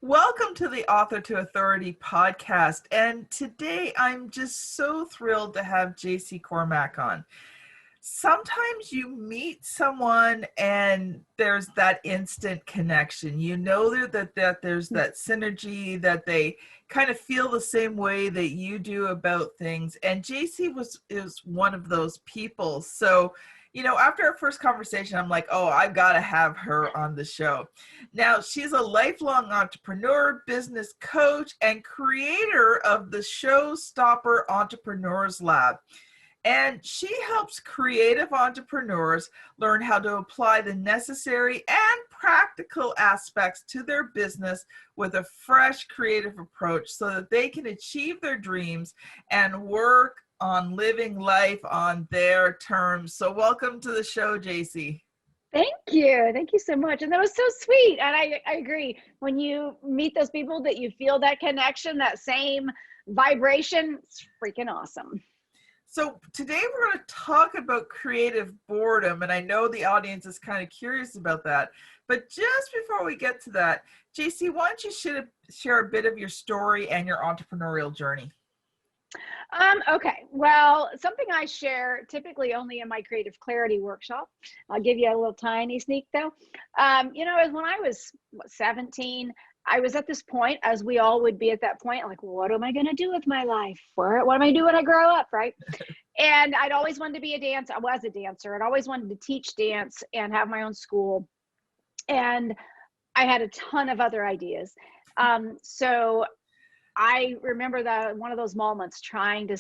Welcome to the Author to Authority podcast. And today I'm just so thrilled to have Jaycie Cormac on. Sometimes you meet someone and there's that instant connection. You know that there's that synergy, that they kind of feel the same way that you do about things. And Jaycie is one of those people. So after our first conversation, I'm like, oh, I've got to have her on the show. Now, she's a lifelong entrepreneur, business coach, and creator of the Showstopper Entrepreneurs Lab. And she helps creative entrepreneurs learn how to apply the necessary and practical aspects to their business with a fresh creative approach so that they can achieve their dreams and work on living life on their terms. So welcome to the show, Jaycie. Thank you. Thank you so much. And that was so sweet. And I agree. When you meet those people that you feel that connection, that same vibration, it's freaking awesome. So today we're going to talk about creative boredom. And I know the audience is kind of curious about that. But just before we get to that, Jaycie, why don't you share a bit of your story and your entrepreneurial journey? Okay. Well, something I share typically only in my creative clarity workshop. I'll give you a little tiny sneak though. As when I was 17, I was at this point, as we all would be at that point, like, what am I going to do with my life? What am I doing when I grow up? Right. And I'd always wanted to be a dancer. I was a dancer. I'd always wanted to teach dance and have my own school. And I had a ton of other ideas. So I remember that one of those moments trying to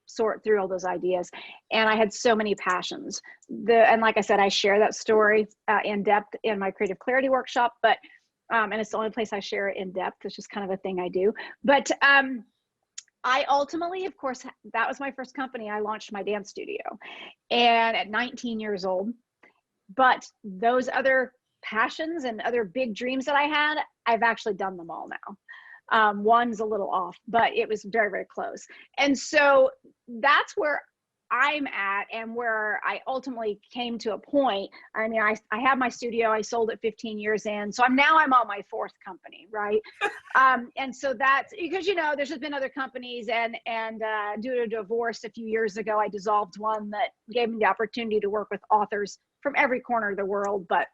sort through all those ideas, and I had so many passions. And like I said, I share that story in depth in my creative clarity workshop, but and it's the only place I share it in depth. It's just kind of a thing I do. But I ultimately, of course, that was my first company. I launched my dance studio, and at 19 years old. But those other passions and other big dreams that I had, I've actually done them all now. One's a little off, but it was very, very close. And so that's where I'm at, and where I ultimately came to a point. I mean, I have my studio, I sold it 15 years in. So I'm on my fourth company, right? And so that's because, there's just been other companies, and due to a divorce a few years ago, I dissolved one that gave me the opportunity to work with authors from every corner of the world. But,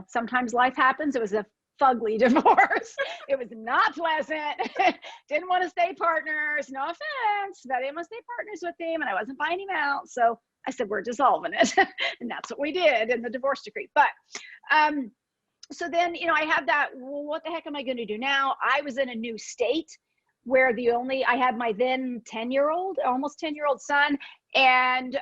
sometimes life happens. It was a fugly divorce. It was not pleasant. Didn't want to stay partners, no offense, but I didn't want to stay partners with him, and I wasn't buying him out. So I said, we're dissolving it. And that's what we did in the divorce decree. But so then, I had that, well, what the heck am I going to do now? I was in a new state where I had my then 10-year-old, almost 10-year-old son, and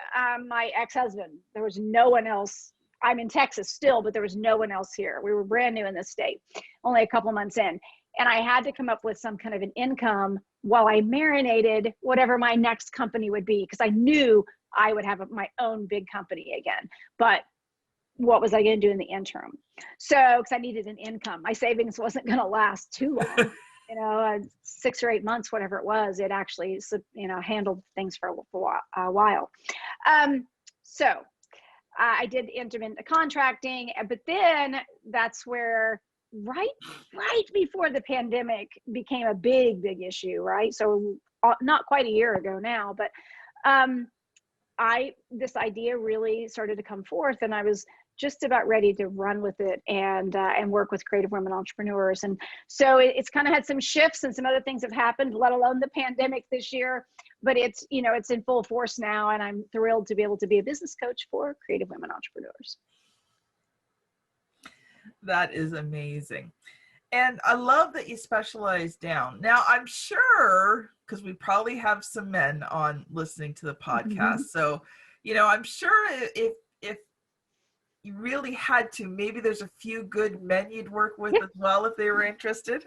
my ex-husband. There was no one else. I'm in Texas still, but there was no one else here. We were brand new in this state, only a couple months in. And I had to come up with some kind of an income while I marinated whatever my next company would be, because I knew I would have my own big company again. But what was I going to do in the interim? So, because I needed an income. My savings wasn't going to last too long. 6 or 8 months, whatever it was, it actually, handled things for a while. So I did enter into contracting, but then that's where right before the pandemic became a big issue, right? So not quite a year ago now, but this idea really started to come forth, and I was just about ready to run with it and work with creative women entrepreneurs. And so it's kind of had some shifts, and some other things have happened, let alone the pandemic this year. But it's in full force now, and I'm thrilled to be able to be a business coach for creative women entrepreneurs. That is amazing. And I love that you specialize down. Now, I'm sure, because we probably have some men on listening to the podcast. Mm-hmm. So, I'm sure if you really had to, maybe there's a few good men you'd work with as well if they were interested.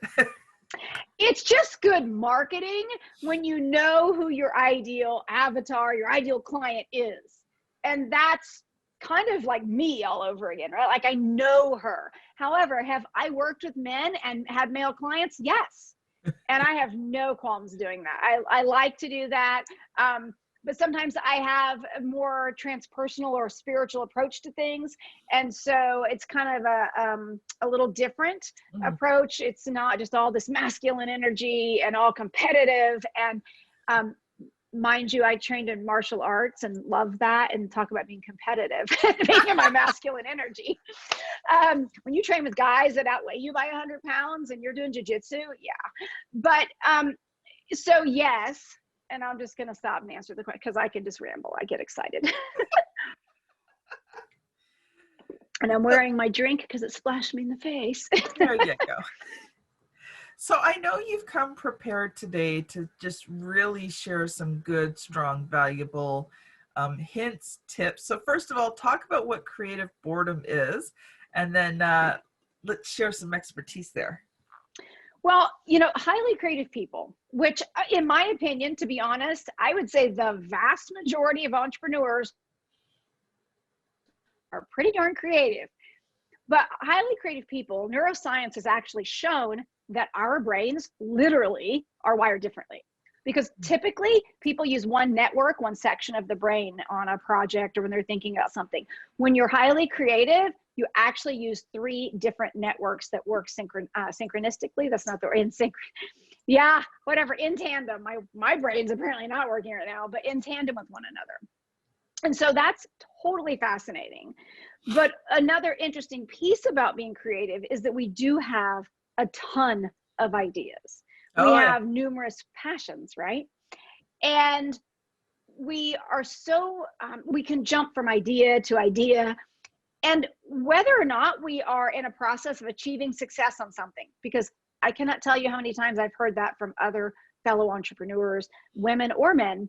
It's just good marketing when you know who your ideal avatar, your ideal client is. And that's kind of like me all over again, right? Like I know her. However, have I worked with men and had male clients? Yes. And I have no qualms doing that. I like to do that. but sometimes I have a more transpersonal or spiritual approach to things. And so it's kind of a little different approach. It's not just all this masculine energy and all competitive. And mind you, I trained in martial arts and love that, and talk about being competitive, being in my masculine energy. When you train with guys that outweigh you by 100 pounds and you're doing jujitsu, yeah. But so yes, and I'm just going to stop and answer the question because I can just ramble. I get excited. And I'm wearing my drink because it splashed me in the face. There you go. So I know you've come prepared today to just really share some good, strong, valuable hints, tips. So first of all, talk about what creative boredom is, and then let's share some expertise there. Well, highly creative people, which in my opinion, to be honest, I would say the vast majority of entrepreneurs are pretty darn creative. But highly creative people, neuroscience has actually shown that our brains literally are wired differently. Because typically people use one network, one section of the brain on a project or when they're thinking about something. When you're highly creative, you actually use 3 different networks that work synchronistically. That's not the word, in sync. Yeah, whatever, in tandem. My brain's apparently not working right now, but in tandem with one another. And so that's totally fascinating. But another interesting piece about being creative is that we do have a ton of ideas. We have numerous passions, right? And we are so, we can jump from idea to idea. And whether or not we are in a process of achieving success on something, because I cannot tell you how many times I've heard that from other fellow entrepreneurs, women or men,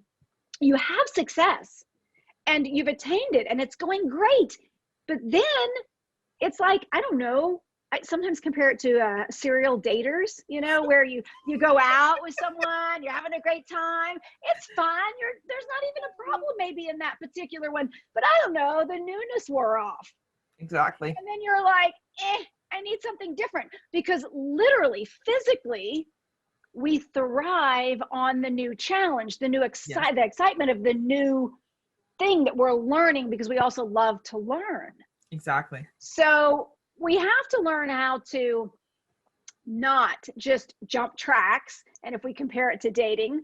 you have success and you've attained it and it's going great. But then it's like, I don't know, I sometimes compare it to serial daters, where you go out with someone, you're having a great time. It's fun. There's not even a problem maybe in that particular one, but I don't know, the newness wore off. Exactly. And then you're like, I need something different, because literally, physically, we thrive on the new challenge, the new the excitement of the new thing that we're learning, because we also love to learn. Exactly. So we have to learn how to not just jump tracks. And if we compare it to dating,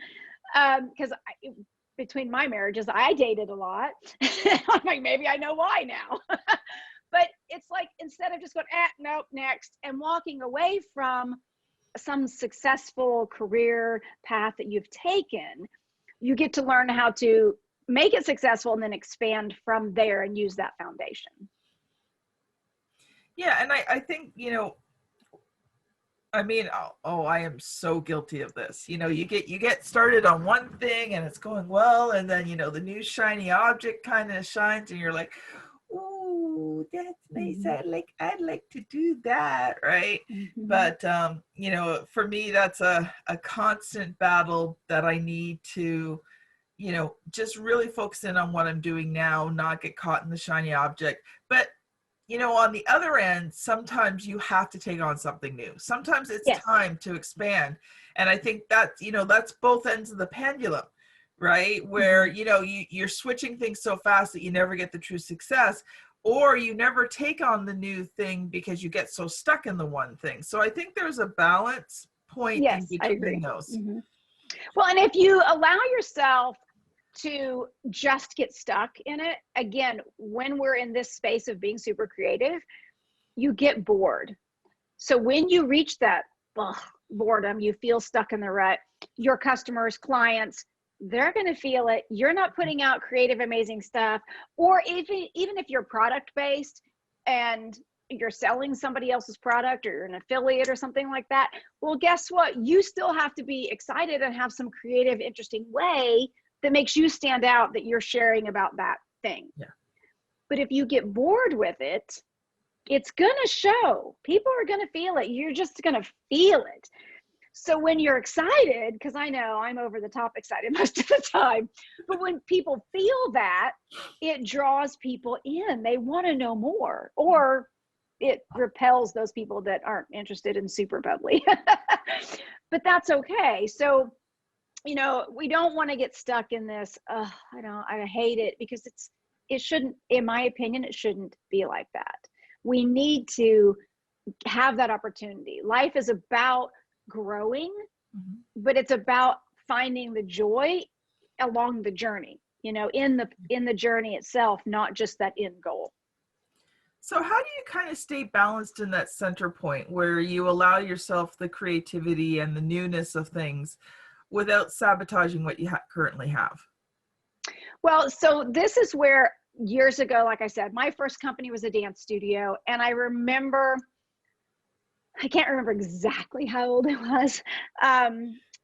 because between my marriages, I dated a lot. I'm like, maybe I know why now. But it's like, instead of just going, nope, next, and walking away from some successful career path that you've taken, you get to learn how to make it successful and then expand from there and use that foundation. Yeah. And I think, I am so guilty of this. You get started on one thing and it's going well. And then, the new shiny object kind of shines and you're like, ooh, that's nice. I'd like to do that. Right. Mm-hmm. But, for me, that's a constant battle that I need to, just really focus in on what I'm doing now, not get caught in the shiny object. But on the other end, sometimes you have to take on something new. Sometimes it's time to expand. And I think that, that's both ends of the pendulum, right? Where, you're switching things so fast that you never get the true success, or you never take on the new thing because you get so stuck in the one thing. So I think there's a balance point in between those. Mm-hmm. Well, and if you allow yourself to just get stuck in it, again, when we're in this space of being super creative, you get bored. So when you reach that boredom, you feel stuck in the rut, your customers, clients, they're going to feel it. You're not putting out creative, amazing stuff. Or even if you're product based and you're selling somebody else's product, or you're an affiliate or something like that, well, guess what? You still have to be excited and have some creative, interesting way that makes you stand out, that you're sharing about that thing. Yeah. But if you get bored with it, it's going to show. People are going to feel it. You're just going to feel it. So when you're excited, because I know I'm over the top excited most of the time, but when people feel that, it draws people in. They want to know more, or it repels those people that aren't interested in super bubbly. But that's okay. So we don't want to get stuck in this. I hate it, because it shouldn't, in my opinion, it shouldn't be like that. We need to have that opportunity. Life is about growing, but it's about finding the joy along the journey, in the journey itself, not just that end goal. So how do you kind of stay balanced in that center point where you allow yourself the creativity and the newness of things without sabotaging what you currently have? Well, so this is where years ago, like I said, my first company was a dance studio. And I can't remember exactly how old I was.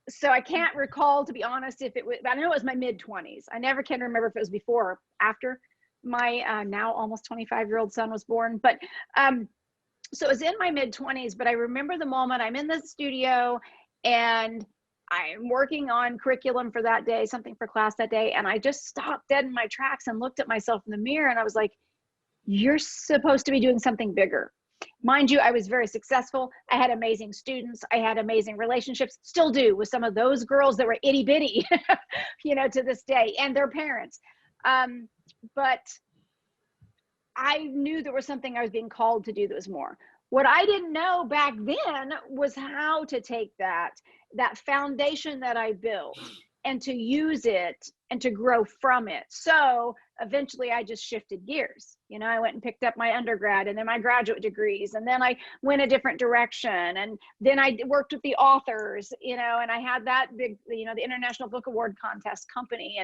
So I can't recall, to be honest, if it was, I know it was my mid-20s. I never can remember if it was before or after my now almost 25-year-old son was born. But so it was in my mid-20s, but I remember the moment I'm in the studio and I'm working on curriculum for that day, something for class that day. And I just stopped dead in my tracks and looked at myself in the mirror, and I was like, you're supposed to be doing something bigger. Mind you, I was very successful. I had amazing students. I had amazing relationships, still do, with some of those girls that were itty bitty, to this day, and their parents. But I knew there was something I was being called to do that was more. What I didn't know back then was how to take that foundation that I built and to use it and to grow from it. So eventually I just shifted gears. I went and picked up my undergrad and then my graduate degrees, and then I went a different direction. And then I worked with the authors, and I had that big, the International Book Award Contest company.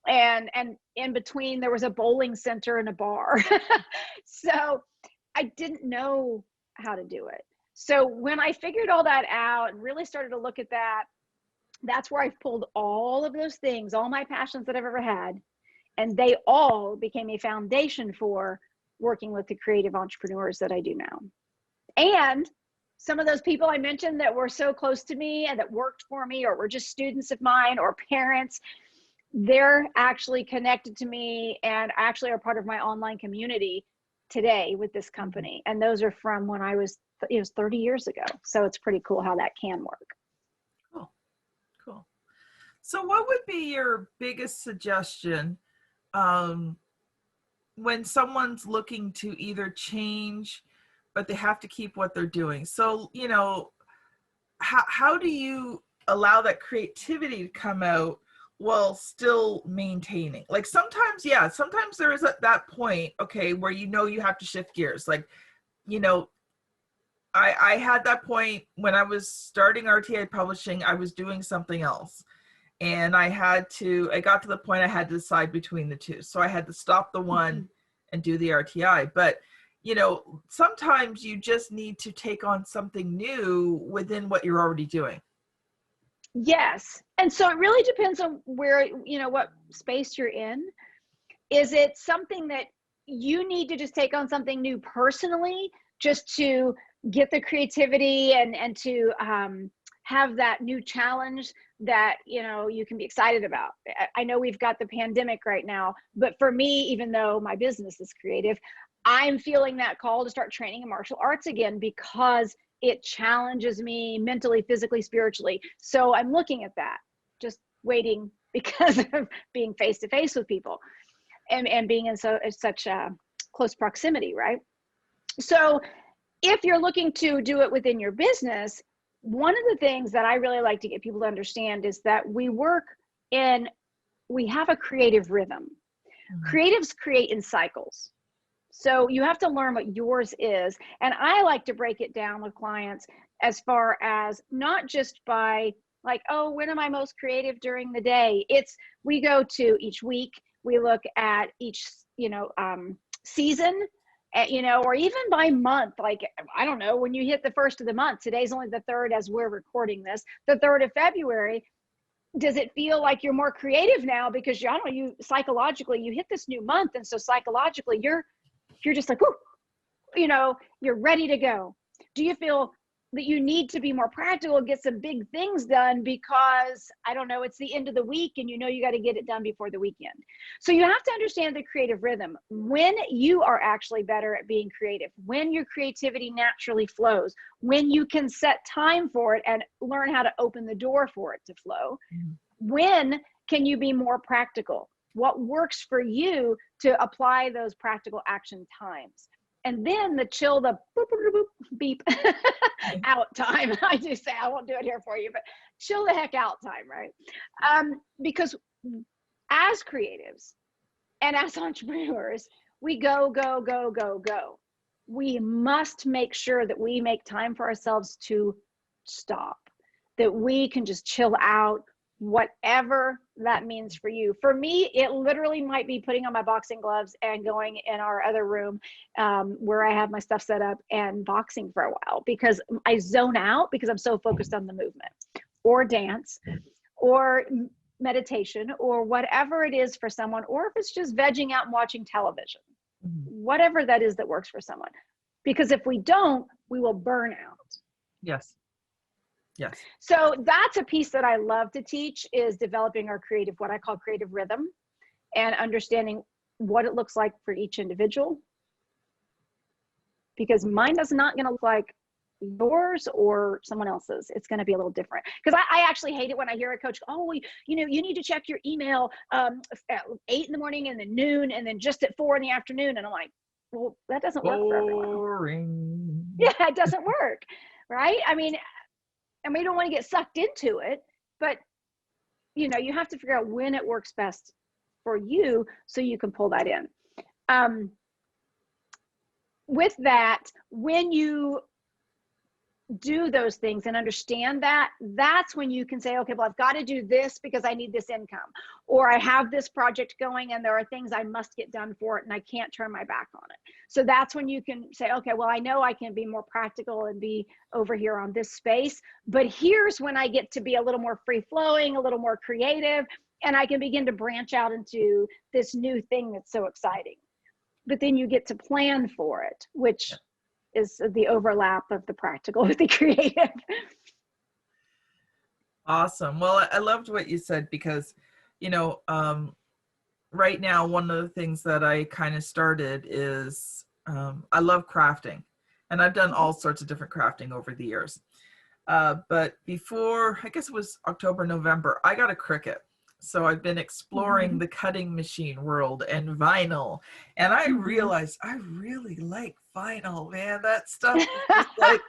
And in between there was a bowling center and a bar. So I didn't know how to do it. So when I figured all that out and really started to look at that, that's where I've pulled all of those things, all my passions that I've ever had, and they all became a foundation for working with the creative entrepreneurs that I do now. And some of those people I mentioned that were so close to me and that worked for me, or were just students of mine or parents, they're actually connected to me and actually are part of my online community today with this company. And those are from when it was 30 years ago. So it's pretty cool how that can work. Cool. So what would be your biggest suggestion when someone's looking to either change, but they have to keep what they're doing? So, how do you allow that creativity to come out while still maintaining? Like sometimes there is at that point, okay, where you have to shift gears. Like, I had that point when I was starting RTI publishing. I was doing something else, and I got to the point I had to decide between the two. So I had to stop the one and do the RTI. But sometimes you just need to take on something new within what you're already doing. Yes. And so it really depends on where, what space you're in. Is it something that you need to just take on something new personally, just to get the creativity and to have that new challenge that, you can be excited about? I know we've got the pandemic right now, but for me, even though my business is creative, I'm feeling that call to start training in martial arts again, because it challenges me mentally, physically, spiritually. So I'm looking at that, just waiting, because of being face to face with people and being in such a close proximity, right? So if you're looking to do it within your business, one of the things that I really like to get people to understand is that we have a creative rhythm. Creatives create in cycles. So you have to learn what yours is. And I like to break it down with clients as far as not just by like, oh, when am I most creative during the day? We go to each week, we look at each, season, or even by month. Like, I don't know, when you hit the first of the month, today's only the 3rd as we're recording this, the 3rd of February, does it feel like you're more creative now? Because I don't know, you psychologically, you hit this new month. And so psychologically, you're just like, whoo, you're ready to go. Do you feel that you need to be more practical, get some big things done because, I don't know, it's the end of the week and you got to get it done before the weekend? So you have to understand the creative rhythm. When you are actually better at being creative, when your creativity naturally flows, when you can set time for it and learn how to open the door for it to flow, When can you be more practical? What works for you to apply those practical action times? And then the chill, the boop, boop, boop, beep out time. I do say, I won't do it here for you, but chill the heck out time, right? Because as creatives and as entrepreneurs, we go, go, go, go, go. We must make sure that we make time for ourselves to stop, that we can just chill out, whatever that means for you. For me, it literally might be putting on my boxing gloves and going in our other room where I have my stuff set up and boxing for a while, because I zone out because I'm so focused on the movement, or dance, or meditation, or whatever it is for someone, or if it's just vegging out and watching television, whatever that is that works for someone. Because if we don't, we will burn out. Yes. Yes. So that's a piece that I love to teach, is developing our creative, what I call creative rhythm, and understanding what it looks like for each individual. Because mine is not going to look like yours or someone else's. It's going to be a little different. Because I actually hate it when I hear a coach, oh, you know, you need to check your email at 8 in the morning and then noon and then just at 4 in the afternoon. And I'm like, well, that doesn't work for everyone. Boring. Yeah, it doesn't work. Right? I mean, and we don't want to get sucked into it, but you know, you have to figure out when it works best for you so you can pull that in. With that, when you do those things and understand that, that's when you can say, okay, well, I've got to do this because I need this income, or I have this project going and there are things I must get done for it and I can't turn my back on it. So that's when you can say, okay, well, I know I can be more practical and be over here on this space, but here's when I get to be a little more free flowing, a little more creative, and I can begin to branch out into this new thing that's so exciting. But then you get to plan for it, which is the overlap of the practical with the creative. Awesome. Well, I loved what you said, because, you know, right now, one of the things that I kind of started is I love crafting, and I've done all sorts of different crafting over the years. But before, I guess it was October, November, I got a Cricut. So I've been exploring the cutting machine world and vinyl, and I realized I really like vinyl, man. That stuff is just like,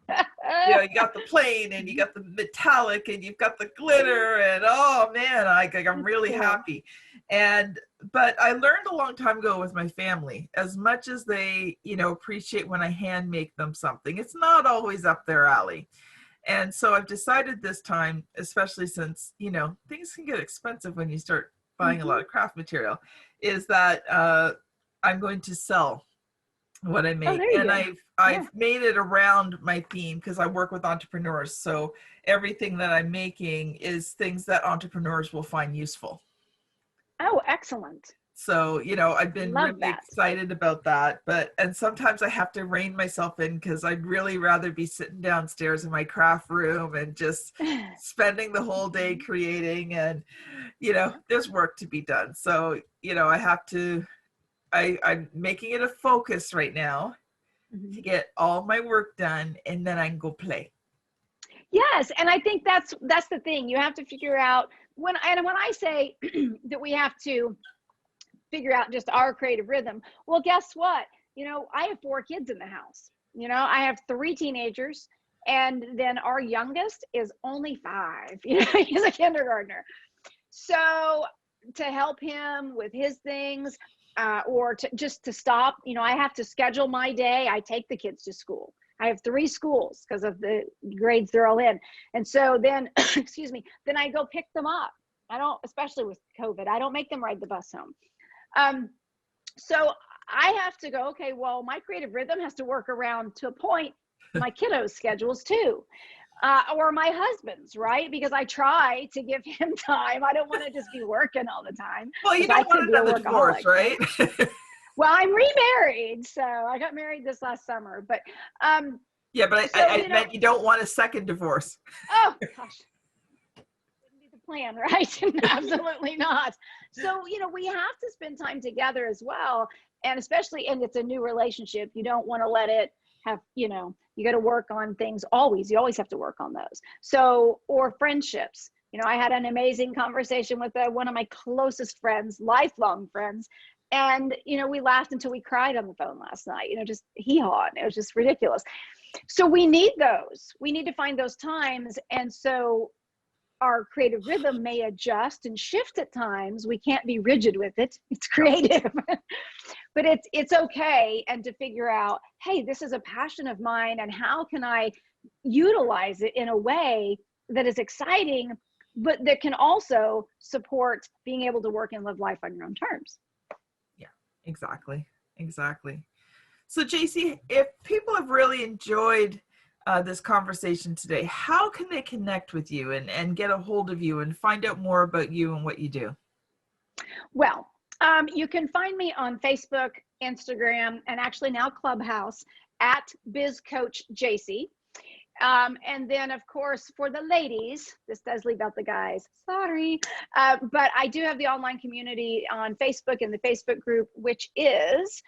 you know, you got the plain and you got the metallic and you've got the glitter, and oh man, I'm really happy. But I learned a long time ago with my family, as much as they, you know, appreciate when I hand make them something, it's not always up their alley. And so I've decided this time, especially since, you know, things can get expensive when you start buying a lot of craft material, is that I'm going to sell what I make. And I've made it around my theme, because I work with entrepreneurs. So everything that I'm making is things that entrepreneurs will find useful. Oh, excellent. So, you know, I've been really excited about that, and sometimes I have to rein myself in, because I'd really rather be sitting downstairs in my craft room and just spending the whole day creating, and, you know, there's work to be done. So, you know, I'm making it a focus right now to get all my work done, and then I can go play. Yes. And I think that's the thing. You have to figure out when I say that we have to figure out just our creative rhythm. Well, guess what? You know, I have 4 kids in the house. You know, I have 3 teenagers, and then our youngest is only 5. You know, he's a kindergartner. So to help him with his things, or just to stop, you know, I have to schedule my day. I take the kids to school. I have 3 schools because of the grades they're all in. And so then, excuse me, then I go pick them up. I don't, especially with COVID, I don't make them ride the bus home. So I have to go, okay, well, my creative rhythm has to work around, to a point, my kiddos' schedules too, or my husband's, right? Because I try to give him time. I don't want to just be working all the time. Well, you don't want another divorce, right? Well, I'm remarried, so I got married this last summer, but yeah, but I meant you don't want a second divorce. Oh gosh. Plan, right? Absolutely not. So, you know, we have to spend time together as well. And especially, and it's a new relationship, you don't want to let it have, you know, you got to work on things always. You always have to work on those. So, or friendships, I had an amazing conversation with one of my closest friends, lifelong friends. And, we laughed until we cried on the phone last night, just hee-haw. It was just ridiculous. So we need those. We need to find those times. And so our creative rhythm may adjust and shift at times. We can't be rigid with it. It's creative, but it's okay. And to figure out, hey, this is a passion of mine, and how can I utilize it in a way that is exciting, but that can also support being able to work and live life on your own terms. Yeah, exactly. So Jaycie, if people have really enjoyed this conversation today, how can they connect with you and get a hold of you and find out more about you and what you do? Well, you can find me on Facebook, Instagram, and actually now Clubhouse at Biz Coach Jaycie. And then, of course, for the ladies, this does leave out the guys, sorry, but I do have the online community on Facebook, in the Facebook group, which is,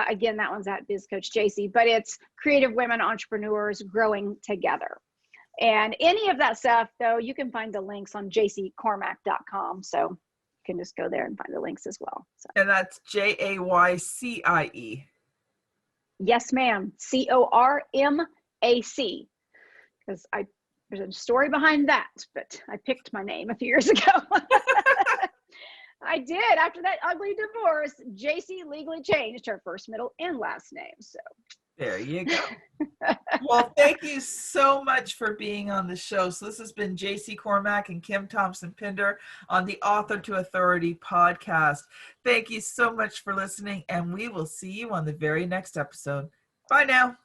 again, that one's at Biz Coach Jaycie, but it's Creative Women Entrepreneurs Growing Together. And any of that stuff, though, you can find the links on jayciecormac.com. So you can just go there and find the links as well. So. And that's Jaycie. Yes, ma'am. Cormac. Because there's a story behind that, but I picked my name a few years ago. I did. After that ugly divorce, Jaycie legally changed her first, middle, and last name. So there you go. Well, thank you so much for being on the show. So this has been Jaycie Cormac and Kim Thompson-Pinder on the Author to Authority podcast. Thank you so much for listening, and we will see you on the very next episode. Bye now.